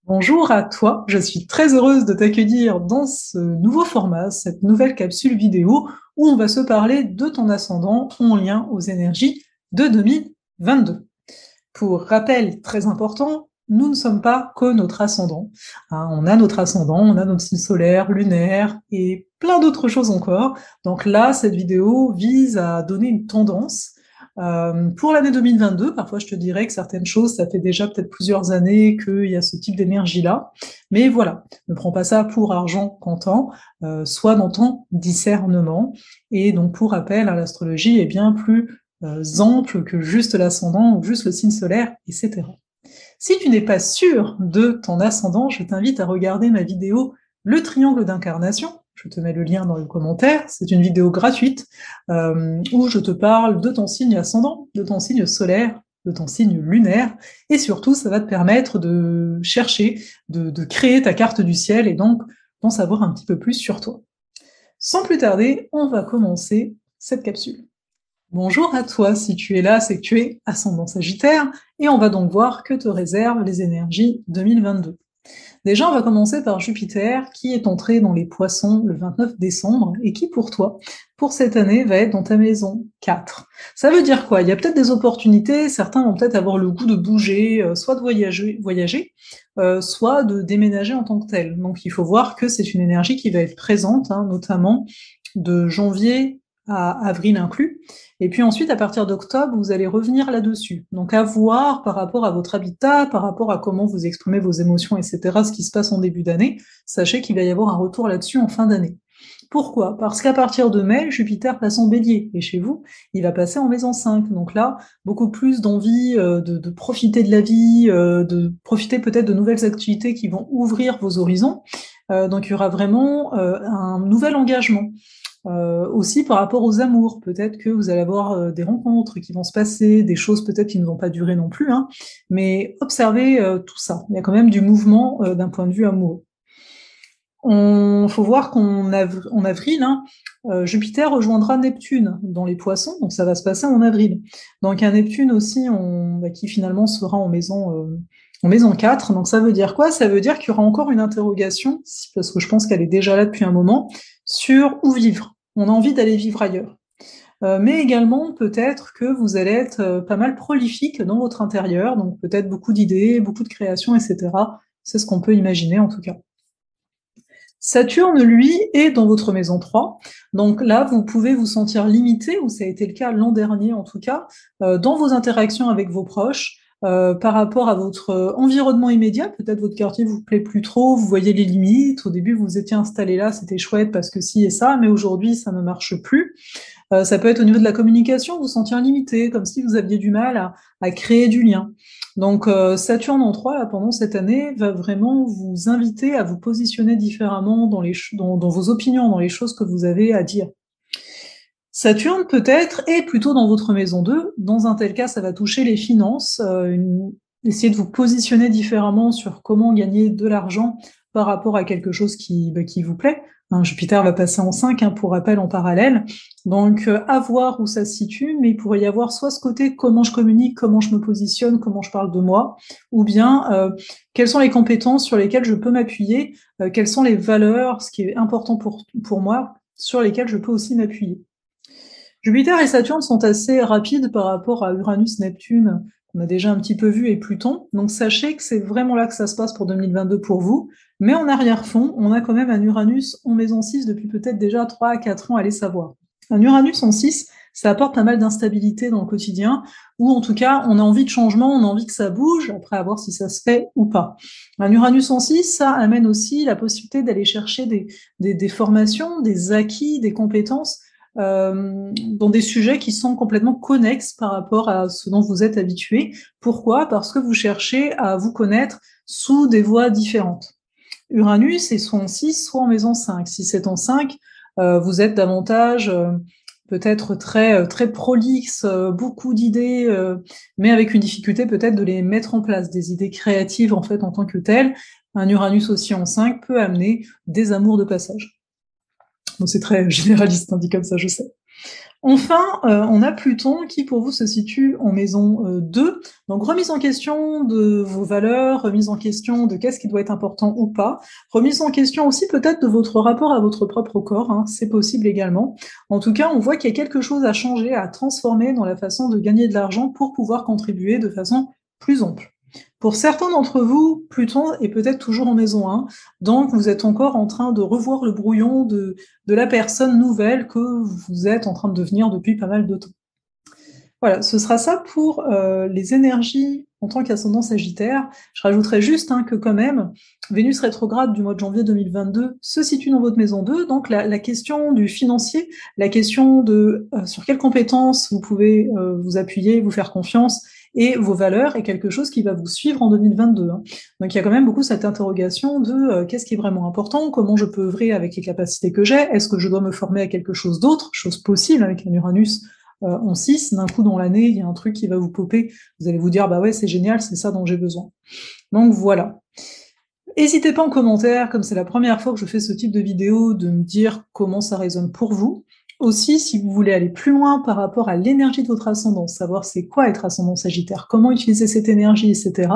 Bonjour à toi, je suis très heureuse de t'accueillir dans ce nouveau format, cette nouvelle capsule vidéo où on va se parler de ton ascendant en lien aux énergies de 2022. Pour rappel très important, nous ne sommes pas que notre ascendant. On a notre ascendant, on a notre signe solaire, lunaire et plein d'autres choses encore. Donc là, cette vidéo vise à donner une tendance. Pour l'année 2022, parfois je te dirais que certaines choses, ça fait déjà peut-être plusieurs années qu'il y a ce type d'énergie-là. Mais voilà, ne prends pas ça pour argent comptant, sois dans ton discernement. Et donc pour rappel, l'astrologie est bien plus ample que juste l'ascendant ou juste le signe solaire, etc. Si tu n'es pas sûr de ton ascendant, je t'invite à regarder ma vidéo Le triangle d'incarnation. Je te mets le lien dans le commentaire. C'est une vidéo gratuite où je te parle de ton signe ascendant, de ton signe solaire, de ton signe lunaire, et surtout, ça va te permettre de chercher, de créer ta carte du ciel et donc d'en savoir un petit peu plus sur toi. Sans plus tarder, on va commencer cette capsule. Bonjour à toi, si tu es là, c'est que tu es ascendant Sagittaire, et on va donc voir que te réservent les énergies 2022. Déjà, on va commencer par Jupiter, qui est entré dans les Poissons le 29 décembre, et qui pour toi, pour cette année, va être dans ta maison 4. Ça veut dire quoi? Il y a peut-être des opportunités, certains vont peut-être avoir le goût de bouger, soit de voyager soit de déménager en tant que tel. Donc il faut voir que c'est une énergie qui va être présente, notamment de janvier à avril inclus, et puis ensuite, à partir d'octobre, vous allez revenir là-dessus. Donc à voir par rapport à votre habitat, par rapport à comment vous exprimez vos émotions, etc., ce qui se passe en début d'année, sachez qu'il va y avoir un retour là-dessus en fin d'année. Pourquoi? Parce qu'à partir de mai, Jupiter passe en bélier, et chez vous, il va passer en maison 5. Donc là, beaucoup plus d'envie de profiter de la vie, de profiter peut-être de nouvelles activités qui vont ouvrir vos horizons. Donc il y aura vraiment un nouvel engagement. Aussi par rapport aux amours, peut-être que vous allez avoir des rencontres qui vont se passer, des choses peut-être qui ne vont pas durer non plus, mais observez tout ça. Il y a quand même du mouvement d'un point de vue amoureux. Faut voir qu'en avril, Jupiter rejoindra Neptune dans les Poissons, donc ça va se passer en avril. Donc un Neptune aussi qui finalement sera en maison 4. Donc ça veut dire quoi? Ça veut dire qu'il y aura encore une interrogation, parce que je pense qu'elle est déjà là depuis un moment, sur où vivre. On a envie d'aller vivre ailleurs. Mais également, peut-être que vous allez être pas mal prolifique dans votre intérieur, donc peut-être beaucoup d'idées, beaucoup de créations, etc. C'est ce qu'on peut imaginer en tout cas. Saturne, lui, est dans votre maison 3. Donc là, vous pouvez vous sentir limité, ou ça a été le cas l'an dernier en tout cas, dans vos interactions avec vos proches, par rapport à votre environnement immédiat. Peut-être votre quartier vous plaît plus trop, vous voyez les limites. Au début, vous étiez installé là, c'était chouette parce que ci et ça, mais aujourd'hui, ça ne marche plus. Ça peut être au niveau de la communication, vous sentir limité, comme si vous aviez du mal à créer du lien. Donc Saturne en 3, là, pendant cette année, va vraiment vous inviter à vous positionner différemment dans vos opinions, dans les choses que vous avez à dire. Saturne, peut-être, est plutôt dans votre maison 2. Dans un tel cas, ça va toucher les finances, essayer de vous positionner différemment sur comment gagner de l'argent par rapport à quelque chose qui vous plaît. Jupiter va passer en 5, pour rappel, en parallèle. Donc, à voir où ça se situe, mais il pourrait y avoir soit ce côté comment je communique, comment je me positionne, comment je parle de moi, ou bien quelles sont les compétences sur lesquelles je peux m'appuyer, quelles sont les valeurs, ce qui est important pour moi, sur lesquelles je peux aussi m'appuyer. Jupiter et Saturne sont assez rapides par rapport à Uranus, Neptune, qu'on a déjà un petit peu vu, et Pluton. Donc sachez que c'est vraiment là que ça se passe pour 2022 pour vous. Mais en arrière-fond, on a quand même un Uranus en maison 6 depuis peut-être déjà 3 à 4 ans, allez savoir. Un Uranus en 6, ça apporte pas mal d'instabilité dans le quotidien, ou en tout cas, on a envie de changement, on a envie que ça bouge, après à voir si ça se fait ou pas. Un Uranus en 6, ça amène aussi la possibilité d'aller chercher des formations, des acquis, des compétences, dans des sujets qui sont complètement connexes par rapport à ce dont vous êtes habitué. Pourquoi? Parce que vous cherchez à vous connaître sous des voies différentes. Uranus est soit en 6, soit en maison 5. Si c'est en 5, vous êtes davantage peut-être très prolixe, beaucoup d'idées, mais avec une difficulté peut-être de les mettre en place, des idées créatives en fait en tant que telles. Un Uranus aussi en 5 peut amener des amours de passage. Donc c'est très généraliste, dit comme ça, je sais. Enfin, on a Pluton qui pour vous se situe en maison 2, donc remise en question de vos valeurs, remise en question de qu'est-ce qui doit être important ou pas, remise en question aussi peut-être de votre rapport à votre propre corps, hein, c'est possible également. En tout cas, on voit qu'il y a quelque chose à changer, à transformer dans la façon de gagner de l'argent pour pouvoir contribuer de façon plus ample. Pour certains d'entre vous, Pluton est peut-être toujours en maison 1, donc vous êtes encore en train de revoir le brouillon de la personne nouvelle que vous êtes en train de devenir depuis pas mal de temps. Voilà, ce sera ça pour les énergies en tant qu'ascendant Sagittaire. Je rajouterai juste que quand même, Vénus rétrograde du mois de janvier 2022 se situe dans votre maison 2, donc la question du financier, la question de sur quelles compétences vous pouvez vous appuyer, vous faire confiance, et vos valeurs est quelque chose qui va vous suivre en 2022. Hein. Donc il y a quand même beaucoup cette interrogation de qu'est-ce qui est vraiment important, comment je peux œuvrer avec les capacités que j'ai, est-ce que je dois me former à quelque chose d'autre, chose possible avec un Uranus en 6, d'un coup dans l'année, il y a un truc qui va vous popper, vous allez vous dire, bah ouais, c'est génial, c'est ça dont j'ai besoin. Donc voilà. N'hésitez pas en commentaire, comme c'est la première fois que je fais ce type de vidéo, de me dire comment ça résonne pour vous. Aussi, si vous voulez aller plus loin par rapport à l'énergie de votre ascendant, savoir c'est quoi être ascendant Sagittaire, comment utiliser cette énergie, etc.,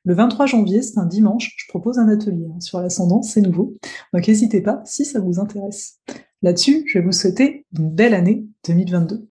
le 23 janvier, c'est un dimanche, je propose un atelier sur l'ascendant, c'est nouveau. Donc n'hésitez pas si ça vous intéresse. Là-dessus, je vais vous souhaiter une belle année 2022.